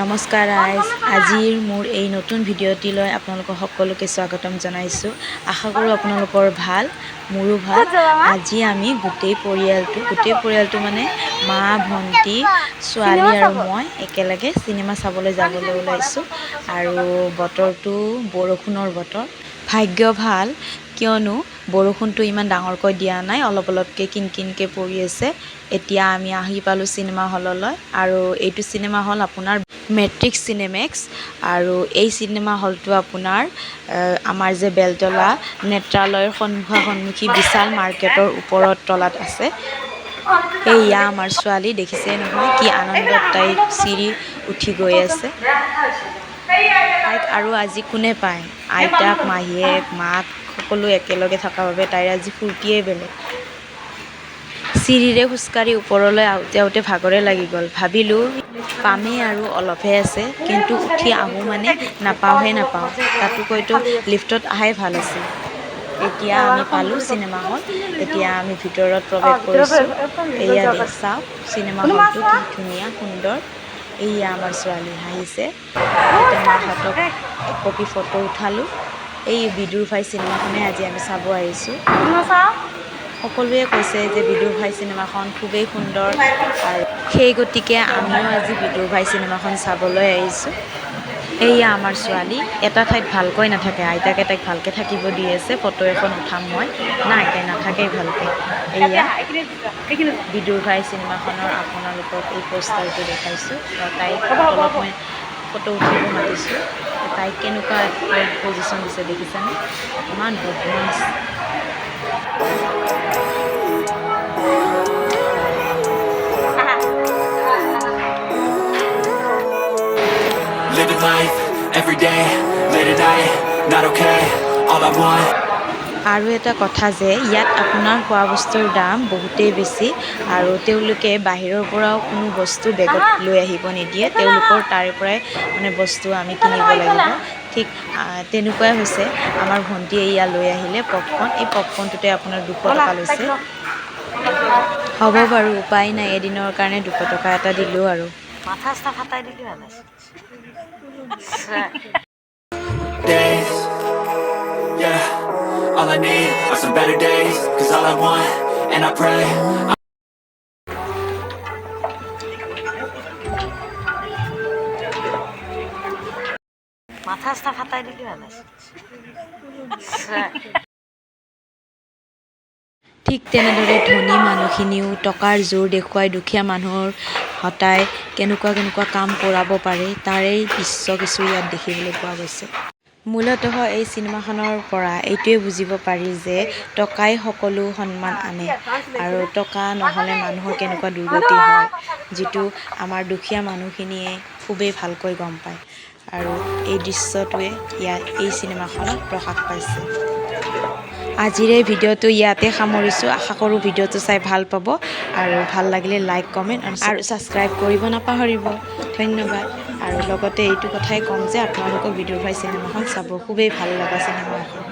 নমস্কাৰ গাইজ, আজিৰ মোৰ এই নতুন ভিডিঅ'টিলৈ আপোনালোকক সকলোকে স্বাগতম জনাইছোঁ। আশা কৰোঁ আপোনালোকৰ ভাল, মোৰো ভাল। আজি আমি গোটেই পৰিয়ালটো মানে মা, ভণ্টি, ছোৱালী আৰু মই একেলগে চিনেমা চাবলৈ যাবলৈ ওলাইছোঁ। আৰু বতৰটো বৰষুণৰ বতৰ। ভাগ্য ভাল, কিয়নো বৰষুণটো ইমান ডাঙৰকৈ দিয়া নাই, অলপ অলপকৈ কিনকিনকৈ পৰি আছে। এতিয়া আমি আহি পালোঁ চিনেমা হললৈ, আৰু এইটো চিনেমা হল আপোনাৰ মেট্ৰিক্স চিনেমেক্স। আৰু এই চিনেমা হলটো আপোনাৰ আমাৰ যে বেলতলা নেত্ৰালয়ৰ সন্মুখী বিশাল মাৰ্কেটৰ ওপৰত তলাত আছে। এয়া আমাৰ ছোৱালী, দেখিছে নহয় কি আনন্দত তাই চিৰি উঠি গৈ আছে। তাইক আৰু আজি কোনে পায়, আইতাক, মাহীয়েক, মাক সকলো একেলগে থকাৰ বাবে তাইৰ আজি ফূৰ্তিয়েই বেলেগ। চিৰিৰে খোজকাঢ়ি ওপৰলৈ আহোঁতে ভাগৰে লাগি গ'ল। ভাবিলোঁ পামেই আৰু অলপহে আছে, কিন্তু উঠি আহোঁ মানে নাপাওঁ। তাতোকৈতো লিফ্টত অহাই ভাল আছিল। এতিয়া আমি পালোঁ চিনেমা হল। এতিয়া আমি ভিতৰত প্ৰৱেশ কৰিছোঁ। এয়া চাওক চিনেমা হলটো কি ধুনীয়া সুন্দৰ। এয়া আমাৰ ছোৱালী হাঁহিছে। এতিয়া মাহঁতক একপি ফটো উঠালোঁ। এই বিদুৰ ভাই চিনেমাখনে আজি আমি চাব আহিছোঁ। সকলোৱে কৈছে যে বিদুৰ ভাই চিনেমাখন খুবেই সুন্দৰ, আৰু সেই গতিকে আমিও আজি বিদুৰ ভাই চিনেমাখন চাবলৈ আহিছোঁ। এয়া আমাৰ ছোৱালী এটা ঠাইত ভালকৈ নাথাকে, আইতাকে তাইক ভালকৈ থাকিব দি আছে। ফটো এখন উঠাম মই, নাই তাই নাথাকেই ভালকৈ। এয়া বিদুৰ ভাই চিনেমাখনৰ আপোনালোকক এই পোষ্টাৰটো দেখাইছোঁ। তাইক তলত মই ফটো উঠিব মাতিছোঁ। তাইক কেনেকুৱা পজিশ্যন দিছে দেখিছানে, ইমান বদমাছ। Living life, every day, late at night, not okay, all I want. আৰু এটা কথা যে ইয়াত আপোনাৰ খোৱা বস্তুৰ দাম বহুতেই বেছি, আৰু তেওঁলোকে বাহিৰৰ পৰাও কোনো বস্তু বেগত লৈ আহিব নিদিয়ে। তেওঁলোকৰ তাৰে পৰাই মানে বস্তু আমি কিনিব লাগিব। ঠিক তেনেকুৱাই হৈছে। আমাৰ ভণ্টিয়ে এয়া লৈ আহিলে পপকৰ্ণ। এই পপকৰ্ণটোতে আপোনাৰ 200 টকা লৈছে। হ'ব বাৰু, উপায় নাই, এদিনৰ কাৰণে 200 টকা এটা দিলোঁ আৰু। Days, yeah, all I need are some better days, 'cause all I want, and I pray, ঠিক তেনেদৰে ধনী মানুহখিনিও টকাৰ জোৰ দেখুৱাই দুখীয়া মানুহৰ হতাই কেনেকুৱা কাম কৰাব পাৰে, তাৰেই দৃশ্য কিছু ইয়াত দেখিবলৈ পোৱা গৈছে। মূলতঃ এই চিনেমাখনৰ পৰা এইটোৱে বুজিব পাৰি যে টকাই সকলো সন্মান আনে, আৰু টকা নহ'লে মানুহৰ কেনেকুৱা দুৰ্গতি হয়, যিটো আমাৰ দুখীয়া মানুহখিনিয়ে খুবেই ভালকৈ গম পায়। আৰু এই দৃশ্যটোৱে এই চিনেমাখনত প্ৰকাশ পাইছে। আজিৰ এই ভিডিঅ'টো ইয়াতে সামৰিছোঁ। আশা কৰোঁ ভিডিঅ'টো চাই ভাল পাব, আৰু ভাল লাগিলে লাইক, কমেণ্ট আৰু ছাবস্ক্ৰাইব কৰিব নাপাহৰিব। ধন্যবাদ। আৰু লগতে এইটো কথাই ক'ম যে আপোনালোকক বিদুৰ ভাই চিনেমাখন চাব, খুবেই ভাল লগা চিনেমা এখন।